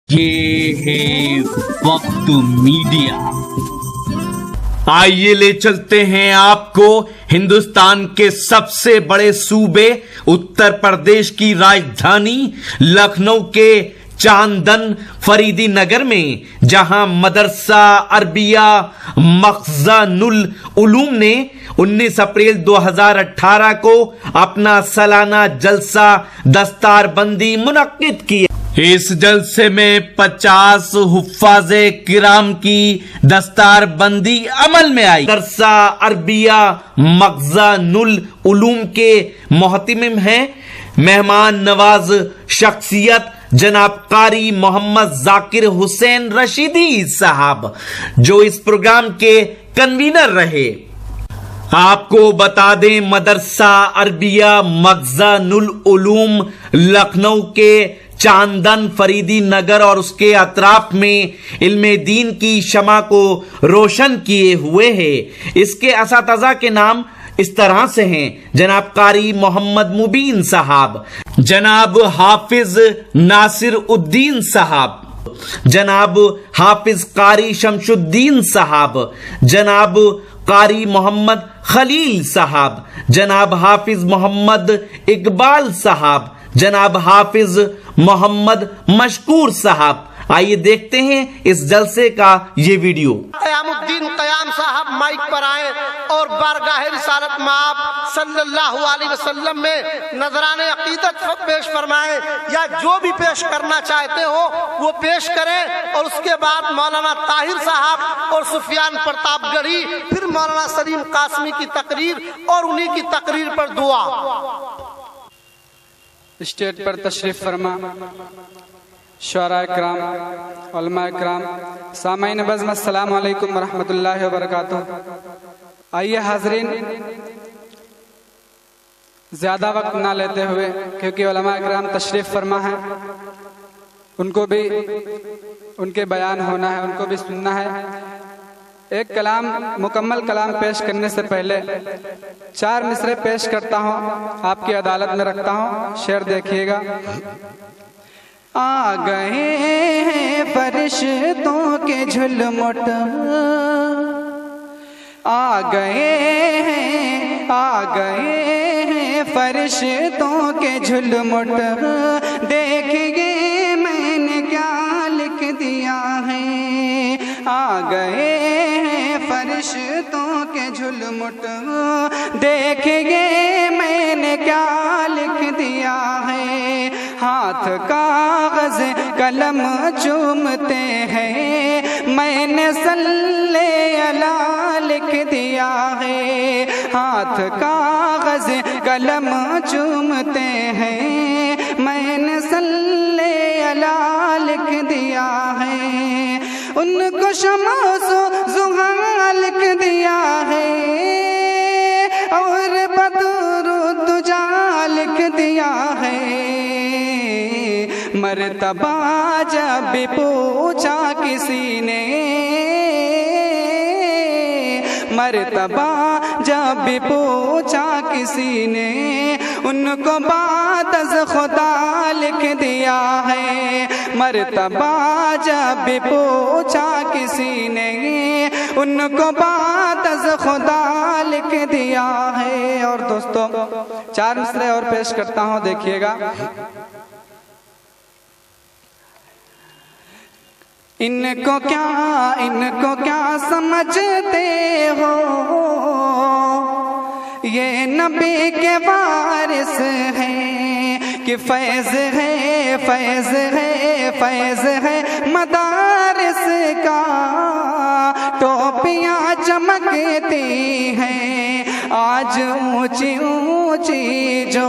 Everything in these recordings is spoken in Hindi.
ये है वक्त मीडिया। आइए ले चलते हैं आपको हिंदुस्तान के सबसे बड़े सूबे उत्तर प्रदेश की राजधानी लखनऊ के चांदन फरीदी नगर में, जहां मदरसा अरबिया मखज़नुल उलूम ने 19 अप्रैल 2018 को अपना सालाना जलसा दस्तारबंदी मुनक्किद किया। इस जलसे में 50 हुफ्फाज़े किराम की दस्तारबंदी अमल में आई। मदरसा अरबिया मखज़नुल उलूम के मोहतमिम हैं मेहमान नवाज शख्सियत जनाब कारी मोहम्मद जाकिर हुसैन रशीदी साहब, जो इस प्रोग्राम के कन्वीनर रहे। आपको बता दें, मदरसा अरबिया मखज़नुल उलूम लखनऊ के चांदन फरीदी नगर और उसके अतराफ में इल्मे दीन की शमा को रोशन किए हुए है। इसके असातिज़ा के नाम इस तरह से हैं: जनाब कारी मोहम्मद मुबीन साहब, जनाब हाफिज नासिर उद्दीन साहब, जनाब हाफिज कारी शमशुद्दीन साहब, जनाब कारी मोहम्मद खलील साहब, जनाब हाफिज मोहम्मद इकबाल साहब, जनाब हाफिज मोहम्मद मशकूर साहब। आइए देखते हैं इस जलसे का ये वीडियो। क़यामुद्दीन क़याम साहब माइक पर आए और बारगाह रिसालत में आप सल्लल्लाहु अलैहि वसल्लम में नजराने अकीदत पेश फरमाएं, या जो भी पेश करना चाहते हो वो पेश करें। और उसके बाद मौलाना ताहिर साहब और सुफियान प्रतापगढ़ी, फिर मौलाना सलीम कासमी की तकरीर और उन्हीं की तकरीर पर दुआ। स्टेज पर तशरीफ फरमा शुअरा इकराम, उलमा इकराम, सामाईन बज़्म, अस्सलामु अलैकुम वरहमतुल्लाहि वबरकातुहू। आइए हाज़रीन, ज़्यादा वक्त ना लेते हुए, क्योंकि उलमा इकराम तशरीफ फरमा है, उनको भी उनके बयान होना है, उनको भी सुनना है। एक कलाम, मुकम्मल कलाम पेश करने से पहले 4 मिसरे पेश करता हूँ, आपकी अदालत में रखता हूँ। शेर देखिएगा। आ गए हैं फरिश्तों के झुलमुट, आ गए हैं फरिश्तों के झुलमुट, देखिए मैंने क्या लिख दिया है। आ गए हैं फरिश्तों के झुलमुट, देखिए मैंने क्या लिख दिया है। हाथ कागज कलम चूमते हैं, मैंने सल्ले अला लिख दिया है। हाथ कागज कलम चूमते हैं, मैंने सल्ले अला लिख दिया है। उनको शमासो जुहा लिख दिया है और बदरू तुजा लिख दिया है। मर्तबा जब भी पूछा किसी ने, मर्तबा जब भी पूछा किसी ने, उनको बात अज़ खुदा लिख दिया है। मर्तबा जब भी पूछा किसी ने, उनको बात अज़ खुदा लिख दिया है। और दोस्तों, 4 मिसरे और पेश करता हूँ, देखिएगा। इनको क्या समझते हो, ये नबी के वारिस हैं कि फैज़ है, फैज़ है, फैज़ है मदारिस का। टोपियाँ चमकती हैं आज ऊंची ऊंची, जो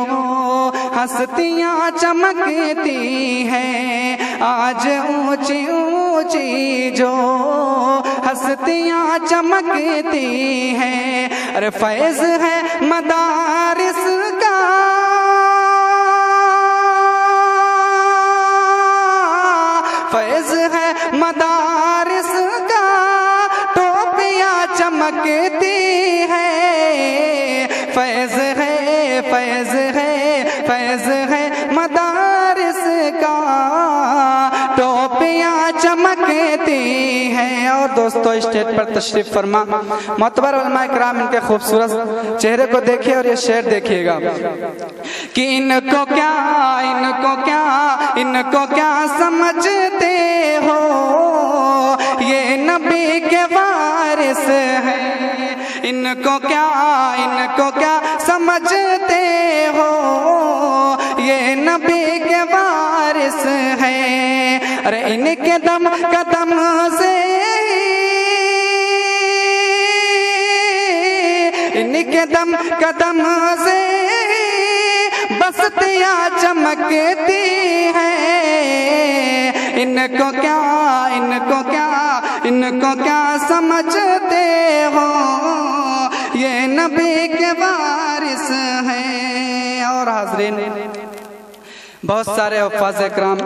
हस्तियाँ चमकती हैं आज ऊंची ऊंची, जो हस्तियाँ चमकती हैं। अरे फैज़ है मदारिस का, फैज़ है मदारिस का। टोपियाँ चमकती है, फैज़ है, फैज़ है, फैज़ है मदारिस का। टोपियाँ चमकती हैं। और दोस्तों स्टेज पर तशरीफ फरमा मोतबर उलमा इकराम, इनके खूबसूरत चेहरे को देखिए और ये शेर देखिएगा कि इनको क्या समझते हो, ये नबी के वारिस हैं। इनको क्या समझते हो, ये नबी के वारिस हैं। अरे इनके दम कदम से, इनके दम कदम से बस्तियां चमकती हैं। इनको क्या समझते हो, ये नबी के वारिस हैं। और हाज़रीन, बहुत सारे हफ़ाज़ इकराम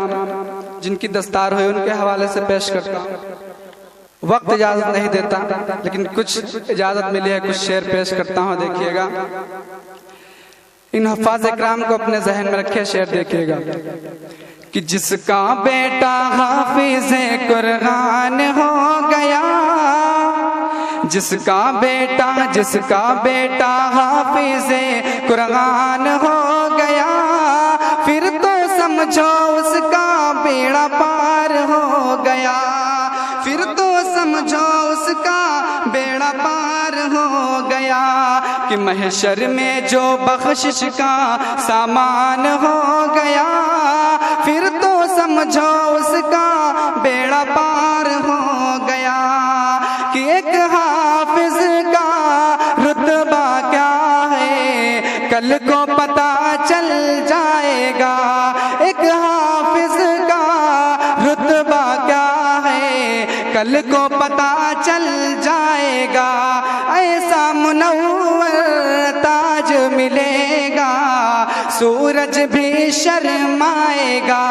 जिनकी दस्तार हुई उनके हवाले से पेश करता हूँ। वक्त इजाजत नहीं देता, लेकिन कुछ इजाजत मिली है, कुछ शेर पेश करता हूँ, देखिएगा। इन हफ़ाज़ इकराम को अपने जहन में रखे, शेर देखिएगा कि जिसका बेटा हाफिज़े कुरान हो गया, जिसका बेटा हाफिज़े कुरान हो गया, फिर तो समझो उसका बेड़ा पार हो गया। फिर तो समझो उसका बेड़ा पार हो गया कि महशर में जो बख्शिश का सामान हो गया। फिर तो समझो उसका बेड़ा पार हो गया कि एक हाफिज का रुतबा क्या है, कल को पता चल जाएगा। एक हाफिज का रुतबा क्या है, कल को पता चल जाएगा। ऐसा मुनव्वर ताज मिलेगा, सूरज भी शर्माएगा।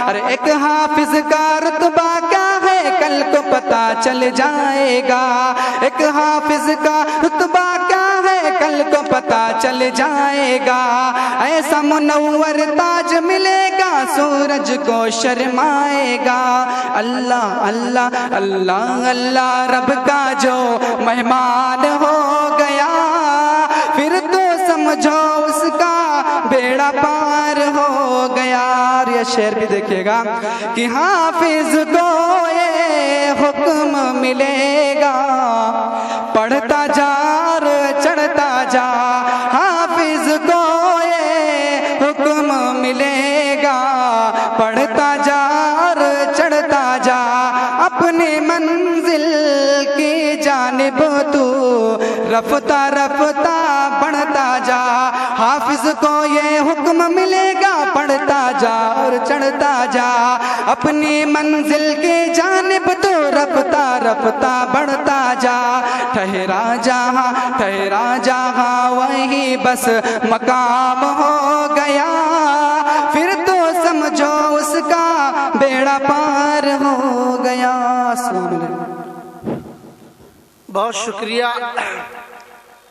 अरे एक हाफिज का रुतबा क्या है, कल को पता चल जाएगा। एक हाफिज का रुतबा क्या है, कल को पता चल जाएगा। ऐसा मुनव्वर ताज मिलेगा, सूरज को शर्माएगा। अल्लाह अल्लाह अल्लाह अल्लाह रब का जो मेहमान हो गया, फिर तो समझो उसका बेड़ा पार हो गया। और ये शेर भी देखिएगा कि हाफिज को ये हुक्म मिलेगा, पढ़ता जा और चढ़ता जा। हाफिज को ये हुक्म मिलेगा, पढ़ता जा और चढ़ता जा। अपनी मंजिल की जानिब तू रफ्ता रफ्ता बढ़ता जा। हाफिज को ये हुक्म मिलेगा, पढ़ता जा और चढ़ता जा। अपनी मंजिल के जानिब तू रफ्ता रफ्ता बढ़ता जा। ठहरा जहाँ वही बस मकाम हो गया, फिर तो समझो उसका बेड़ा पार हो गया। अस्सलाम वालेकुम। बहुत शुक्रिया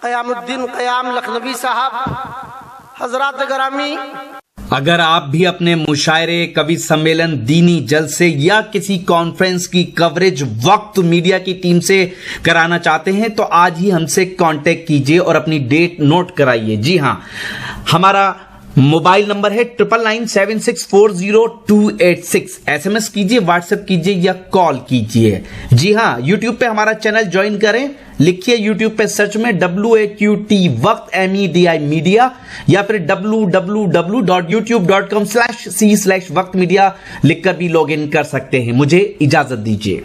क़यामुद्दीन क़याम लखनवी साहब। हजरात ग्रामी, अगर आप भी अपने मुशायरे, कवि सम्मेलन, दीनी जलसे या किसी कॉन्फ्रेंस की कवरेज वक्त मीडिया की टीम से कराना चाहते हैं तो आज ही हमसे कांटेक्ट कीजिए और अपनी डेट नोट कराइए। जी हां, हमारा मोबाइल नंबर है 9997640286। SMS कीजिए, व्हाट्सएप कीजिए या कॉल कीजिए। जी हां, यूट्यूब पे हमारा चैनल ज्वाइन करें, लिखिए यूट्यूब पे सर्च में WAQT वक्त MEDI मीडिया या फिर www.youtube.com/c/वक्त मीडिया लिखकर भी लॉग इन कर सकते हैं। मुझे इजाजत दीजिए।